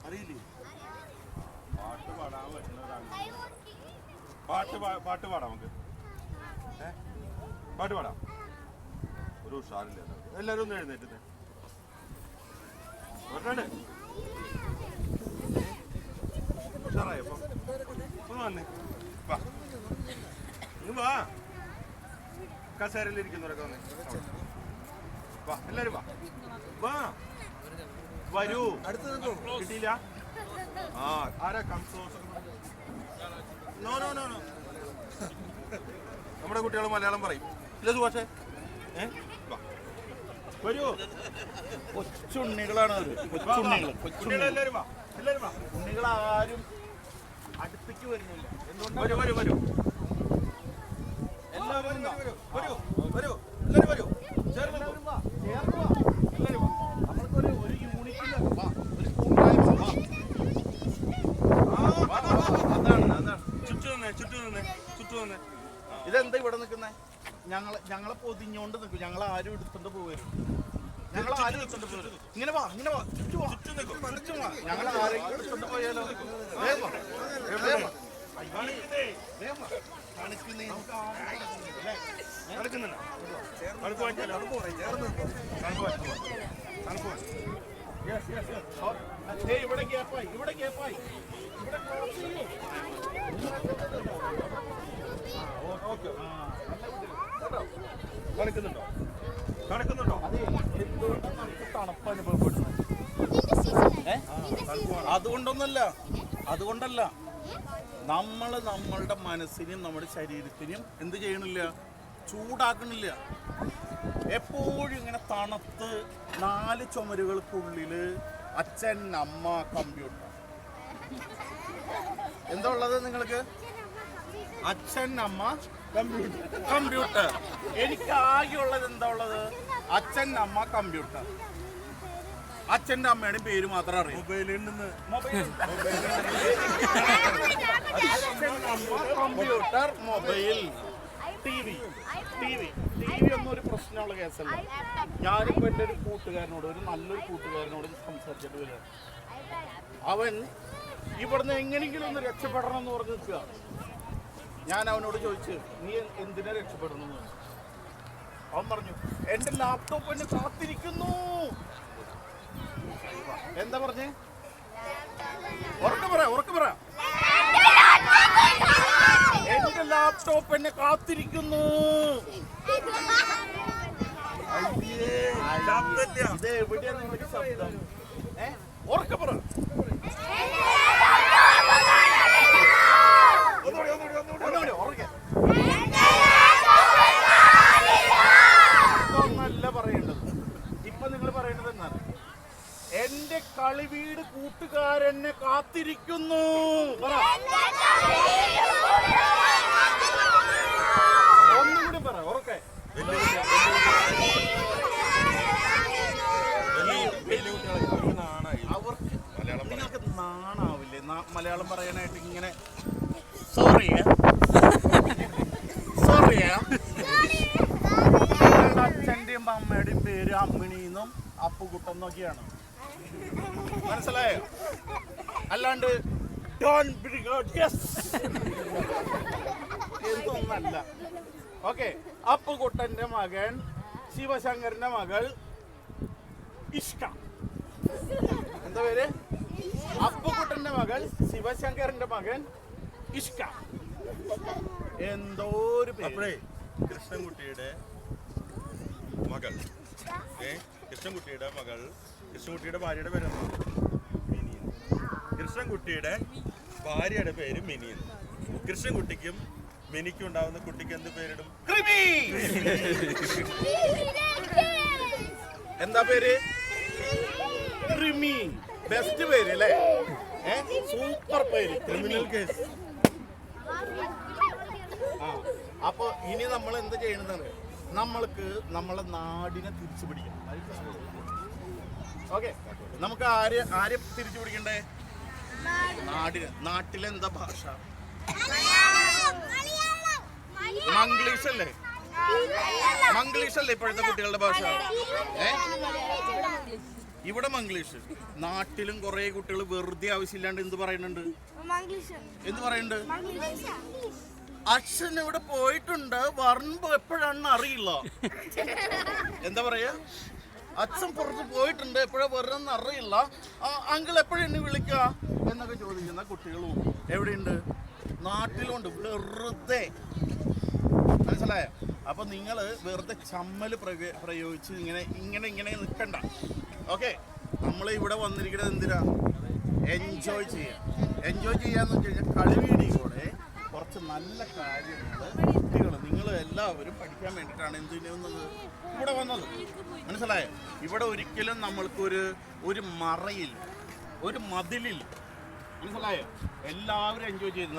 അറിയില്ലേ? പാട്ട് പാടാൻ പറ്റുന്ന പാട്ട് പാടാം നമുക്ക്. പാട്ട് പാടാം. ഒരു ഉഷാറില്ല. എല്ലാവരും ഒന്ന് എഴുന്നേറ്റ് ഉഷാറായപ്പോ ഒന്ന് വന്നേ. വാ ഇന്ന് വാ. കസേരയിലിരിക്കുന്നവരൊക്കെ വന്നേ. വാ എല്ലാരും വാ. വാ വരൂ. കിട്ടിയില്ല? ആ ആരാ കംസോസ്? No no no no. നമ്മുടെ കുട്ടികൾ മലയാളം പറയും ഇല്ല സുഭാഷേ? വരൂ. കൊച്ചുണ്ണികളാണ് അവര്. എല്ലാവരും വാ. എല്ലാവരും വാ. ഉണ്ണികളാരും അടുത്തേക്ക് വരുന്നില്ല. വരൂ വരൂ വരൂ. എല്ലാവരും വരൂ വരൂ വരൂ. എല്ലാവരും വരൂ. ചേർന്ന് എല്ലാവരും വാ. എല്ലാവരും വാ. നമ്മൾക്കൊരു യൂണിറ്റില്ല. ഒരു കൂട്ടായ്മ. അതാണ് ചുറ്റു നിന്നേ. ഇതെന്താ ഇവിടെ നിൽക്കുന്നേ? ഞങ്ങളെ പൊതിഞ്ഞോണ്ട് നിൽക്കും. ഞങ്ങൾ ആരും എടുത്തോണ്ട് പോകരുത്. ഇങ്ങനെ വാ. ചുറ്റും വാ. ഞങ്ങൾ ആരെങ്കിലും എടുത്തോണ്ട് പോയാലോ? ഇവിടെ ഗ്യാപ്പായി. ഇവിടെ കണക്കുന്നുണ്ടോ? തണുപ്പ് അനുഭവപ്പെടുന്നത് അതുകൊണ്ടല്ല നമ്മൾ നമ്മളുടെ മനസ്സിനും നമ്മുടെ ശരീരത്തിനും എന്ത് ചെയ്യണില്ല? ചൂടാക്കണില്ല. എപ്പോഴും ഇങ്ങനെ തണുത്ത് 4 ചുമരുകൾക്കുള്ളില് അച്ഛൻ, അമ്മ, കമ്പ്യൂട്ടർ. എന്താ ഉള്ളത് നിങ്ങൾക്ക്? അച്ഛൻ, അമ്മ, കമ്പ്യൂട്ടർ. എനിക്ക് ആകെയുള്ളത് എന്താ ഉള്ളത്? അച്ഛൻ, അമ്മ, കമ്പ്യൂട്ടർ. അച്ഛൻ്റെ അമ്മയുടെയും പേര് മാത്രം അറിയാം. കമ്പ്യൂട്ടർ, മൊബൈൽ, ടി വി ഒന്നും ഒരു പ്രശ്നമുള്ള കേസല്ല. ഞാനിപ്പോൾ എൻ്റെ ഒരു കൂട്ടുകാരനോട്, ഒരു നല്ലൊരു കൂട്ടുകാരനോട് സംസാരിച്ചിട്ട് വരിക. അവൻ ഇവിടുന്ന് എങ്ങനെയെങ്കിലും ഒന്ന് രക്ഷപ്പെടണം എന്ന് പറഞ്ഞ് നിൽക്കുക. ഞാൻ അവനോട് ചോദിച്ചു, നീ എന്തിനാ രക്ഷപ്പെടണമെന്ന്? അവൻ പറഞ്ഞു, എൻ്റെ ലാപ്ടോപ്പ് എന്നെ കാത്തിരിക്കുന്നു. എന്താ പറഞ്ഞേ? ഉറക്കെ പറ. എന്റെ ലാപ്ടോപ്പ് എന്നെ കാത്തിരിക്കുന്നു. ഇത് എവിടെയാ നിങ്ങൾക്ക് ശബ്ദം? ഉറക്കെ പറ. ഇതൊന്നല്ല പറയേണ്ടത്. ഇപ്പൊ നിങ്ങൾ പറയേണ്ടത് എന്നാണ്, എന്റെ കളിവീട് കൂട്ടുകാരെന്നെ കാത്തിരിക്കുന്നു. ഒന്നും കൂടി പറ. ഉറക്കെ. അവർക്ക് നിങ്ങൾക്ക് നാണാവില്ലേ മലയാളം പറയാനായിട്ട്? ഇങ്ങനെ സോറിയാ അച്ഛൻ്റെയും അമ്മയുടെയും പേര് അമ്മിണിന്നും അപ്പുകുട്ടെന്നൊക്കെയാണ്. മനസ്സിലായോ? അല്ലാണ്ട് എന്തൊന്നല്ല. ഓക്കെ. അപ്പുകുട്ടന്റെ മകൻ, ശിവശങ്കരന്റെ മകൾ ഇഷ്ക. എന്താ പേര്? അപ്പുകുട്ടന്റെ മകൾ, ശിവശങ്കരന്റെ മകൻ ഇഷ്ക. എന്തോ ഒരു പേര്. കൃഷ്ണൻകുട്ടിയുടെ മകൾ, കൃഷ്ണൻകുട്ടിയുടെ ഭാര്യയുടെ പേര് മിനിയൻ. കൃഷ്ണൻകുട്ടിയുടെ ഭാര്യയുടെ പേര് മിനിയൻ. കൃഷ്ണൻകുട്ടിക്കും മിനിക്കും ഉണ്ടാവുന്ന കുട്ടിക്ക് എന്ത് പേരിടും? എന്താ പേര്? ക്രിമി. ബെസ്റ്റ് പേര് അല്ലേ? സൂപ്പർ പേര്. Criminal case. അപ്പൊ ഇനി നമ്മൾ എന്ത് ചെയ്യണമെന്നാണ്, നമ്മൾക്ക് നമ്മളെ നാടിനെ തിരിച്ചു പിടിക്കണം. ഓക്കെ. നമുക്ക് ആരെ തിരിച്ചു പിടിക്കണ്ടേ? നാട്ടിലെന്താ ഭാഷ? മംഗ്ലീഷ് അല്ലേ ഇപ്പോഴത്തെ കുട്ടികളുടെ ഭാഷ? ഇവിടെ മംഗ്ലീഷ്. നാട്ടിലും കുറെ കുട്ടികൾ വെറുതെ ആവശ്യമില്ലാണ്ട് എന്ത് പറയുന്നുണ്ട്? എന്ത് പറയുന്നുണ്ട്? അച്ഛൻ ഇവിടെ പോയിട്ടുണ്ട്, വരുമ്പോ എപ്പോഴാണെന്ന് അറിയില്ല. എന്താ പറയാ? അച്ഛൻ പുറത്ത് പോയിട്ടുണ്ട്, എപ്പോഴാ വരുന്നെന്ന് അറിയില്ല, അങ്കിൾ എപ്പോഴെന്നെ വിളിക്കുക എന്നൊക്കെ ചോദിക്കുന്ന കുട്ടികളും എവിടെയുണ്ട്? നാട്ടിലുണ്ട്. വെറുതെ, മനസ്സിലായ? അപ്പൊ നിങ്ങൾ വെറുതെ ചമ്മൽ പ്രയോഗിച്ച് ഇങ്ങനെ ഇങ്ങനെ ഇങ്ങനെ നിൽക്കണ്ട. ഓക്കെ, നമ്മൾ ഇവിടെ വന്നിരിക്കുന്നത് എന്തിനാ? എൻജോയ് ചെയ്യാം. എൻജോയ് ചെയ്യാന്ന് വെച്ച് കഴിഞ്ഞാൽ കളിവീടിയോടെ കുറച്ച് നല്ല കാര്യങ്ങൾ കുട്ടികൾ നിങ്ങൾ എല്ലാവരും പഠിക്കാൻ വേണ്ടിയിട്ടാണ് എന്ത് ചെയ്യുന്നത്? ഇവിടെ വന്നത്. മനസ്സിലായോ? ഇവിടെ ഒരിക്കലും നമ്മൾക്കൊരു മറയിൽ, ഒരു മതിലിൽ, മനസ്സിലായോ? എല്ലാവരും എൻജോയ് ചെയ്തു.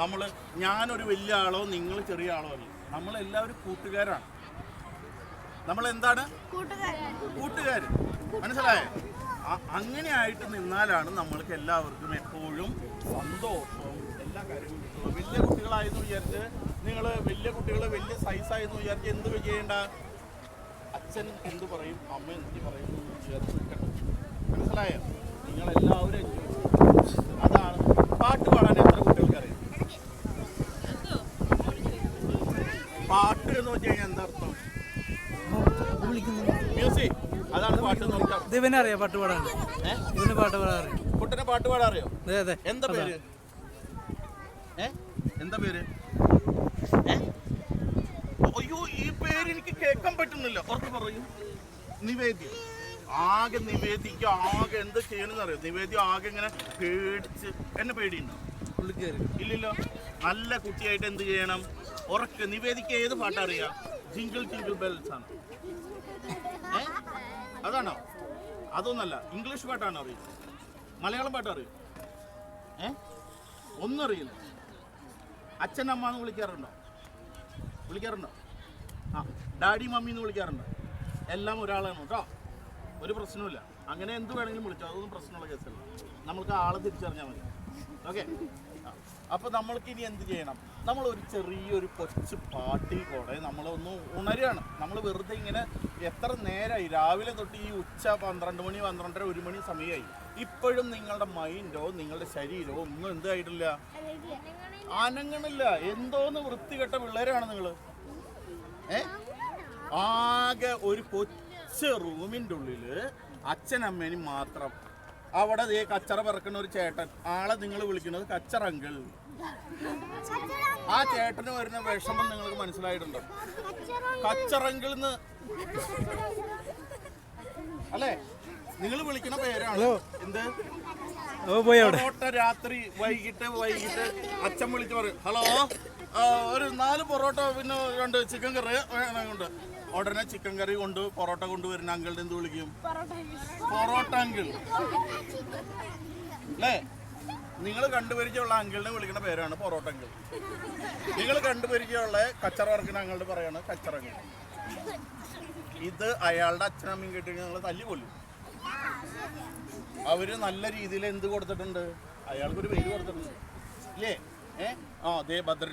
ഞാനൊരു വലിയ ആളോ നിങ്ങൾ ചെറിയ ആളോ അല്ല, നമ്മളെല്ലാവരും കൂട്ടുകാരാണ്. നമ്മളെന്താണ്? കൂട്ടുകാർ. മനസ്സിലായോ? അങ്ങനെ ആയിട്ട് നിന്നാലാണ് നമ്മൾക്ക് എല്ലാവർക്കും എപ്പോഴും സന്തോഷവും എല്ലാ കാര്യങ്ങളും കിട്ടുള്ളൂ. വലിയ കുട്ടികളായെന്ന് വിചാരിച്ച് നിങ്ങൾ വലിയ കുട്ടികൾ വലിയ സൈസായെന്ന് വിചാരിച്ച് എന്ത് ചെയ്യേണ്ട? അച്ഛൻ എന്ത് പറയും, അമ്മ എന്ത് പറയും വിചാരിച്ച് നിൽക്കണം. മനസ്സിലായോ? നിങ്ങളെല്ലാവരും അതാണ്. പാട്ട് പാടാൻ എത്ര കുട്ടികൾക്ക് അറിയാം? പാട്ട് എന്ന് വെച്ച് കഴിഞ്ഞാൽ എന്താ അർത്ഥം? മ്യൂസിക്. അതാണ് പാട്ട് എന്ന് പറഞ്ഞാൽ. ഇവനെ അറിയാം പാട്ട് പാടാൻ. ഇവന് പാട്ട് പാടാൻ അറിയാം. കുട്ടനെ പാട്ട് പാടാൻ അറിയോ? അതെ. എന്താ പേര്? എന്താ പേര്? അയ്യോ, ഈ പേര് എനിക്ക് കേൾക്കാൻ പറ്റുന്നില്ല. പുറത്ത് പറയൂ. നിവേദ്യ. ആകെ നിവേദിക്ക് ആകെ എന്ത് ചെയ്യണമെന്ന് അറിയോ? നിവേദ്യ ആകെ ഇങ്ങനെ പേടിച്ച്. എന്നെ പേടിയുണ്ടോ? ഇല്ലല്ലോ. നല്ല കുട്ടിയായിട്ട് എന്ത് ചെയ്യണം? ഉറക്കെ. നിവേദിക്ക് ഏത് പാട്ടറിയാം? ജിങ്കിൾ ജിങ്കിൾ ബെൽസ് ആണ്. അതാണോ? അതൊന്നല്ല. ഇംഗ്ലീഷ് പാട്ടാണോ അറിയും? മലയാളം പാട്ട് അറിയും? ഒന്നും അറിയില്ല. അച്ഛനമ്മ എന്ന് വിളിക്കാറുണ്ടോ? ആ, ഡാഡി മമ്മി എന്ന് വിളിക്കാറുണ്ടോ? എല്ലാം ഒരാളാണ് കേട്ടോ. ഒരു പ്രശ്നമില്ല. അങ്ങനെ എന്ത് വേണമെങ്കിലും വിളിച്ചോ, അതൊന്നും പ്രശ്നമുള്ള കേസല്ല. നമ്മൾക്ക് ആളെ തിരിച്ചറിഞ്ഞാൽ മതി. ഓക്കെ. അപ്പോൾ നമ്മൾക്ക് ഇനി എന്ത് ചെയ്യണം? നമ്മളൊരു ചെറിയൊരു കൊച്ചു പാട്ടിൽ കൂടെ നമ്മളൊന്ന് ഉണരുകയാണ്. നമ്മൾ വെറുതെ ഇങ്ങനെ എത്ര നേരമായി? രാവിലെ തൊട്ട് ഈ ഉച്ച 12 മണി 12:30 1 മണി സമയമായി. ഇപ്പോഴും നിങ്ങളുടെ മൈൻഡോ നിങ്ങളുടെ ശരീരമോ ഒന്നും എന്തായിട്ടില്ല, അനങ്ങണില്ല. എന്തോന്ന് വൃത്തികെട്ട പിള്ളേരാണ് നിങ്ങൾ. ആകെ ഒരു കൊച്ചു റൂമിൻ്റെ ഉള്ളിൽ അച്ഛനമ്മേനും മാത്രം. അവിടെ ദേ കച്ചറ പറക്കുന്ന ഒരു ചേട്ടൻ. ആളെ നിങ്ങൾ വിളിക്കുന്നത് കച്ചറ അങ്കിൾ. ആ ചേട്ടന് വരുന്ന വിഷമം നിങ്ങൾക്ക് മനസ്സിലായിട്ടുണ്ടോ? കച്ചറങ്കിൾന്ന് അല്ലേ നിങ്ങൾ വിളിക്കുന്ന പേരാണ്. എന്ത്? പൊറോട്ട രാത്രി വൈകിട്ട് അച്ഛൻ വിളിച്ച് പറയും, ഹലോ, ഒരു 4 പൊറോട്ട പിന്നെ 2 ചിക്കൻ കറി കൊണ്ട്. ഉടനെ ചിക്കൻ കറി കൊണ്ട് പൊറോട്ട കൊണ്ടുവരുന്ന അങ്കിളിനെ എന്ത് വിളിക്കും? പൊറോട്ട അങ്കിൾ അല്ലേ? നിങ്ങൾ കണ്ടുപരിചയമുള്ള അങ്കിളിനെ വിളിക്കുന്ന പേരാണ് പൊറോട്ട അങ്കിൾ. നിങ്ങൾ കണ്ടുപരിചയമുള്ള കച്ചറ വറക്കുന്ന അങ്ങളുടെ പറയാണ് കച്ചറ അങ്കിൾ. ഇത് അയാളുടെ അച്ഛനമ്മയും കേട്ട് നിങ്ങൾ തല്ലി കൊല്ലും. അവര് നല്ല രീതിയിൽ എന്ത് കൊടുത്തിട്ടുണ്ട്? അയാൾക്കൊരു പേര് കൊടുത്തിട്ടുണ്ട് ഇല്ലേ? ആ, ദേ ഭദ്ര